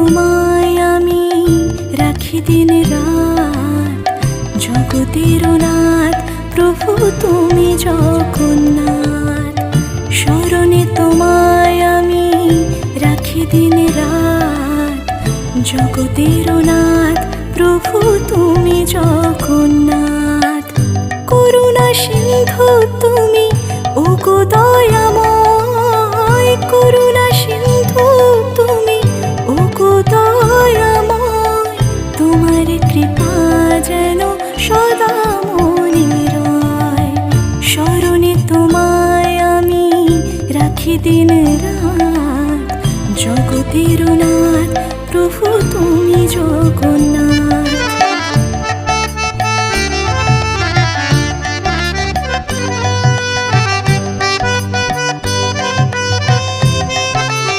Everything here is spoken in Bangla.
তোমায় আমি রাখি দিন রাত, জগতের নাথ প্রভু তুমি জগন্নাথ। স্মরণে তোমায় আমি রাখি দিন রাত, জগতের নাথ প্রভু তুমি জগন্নাথ। করুণা সিন্ধু তুমি ওগো দয়াময়, করুণা সিন্ধু তুমি ওগো দয়াময়। তোমার কৃপা যেন সদা মনে রয়, স্মরণে তোমায় আমি রাখি দিন রাত, জগতের নাথ প্রভু তুমি জগন্নাথ।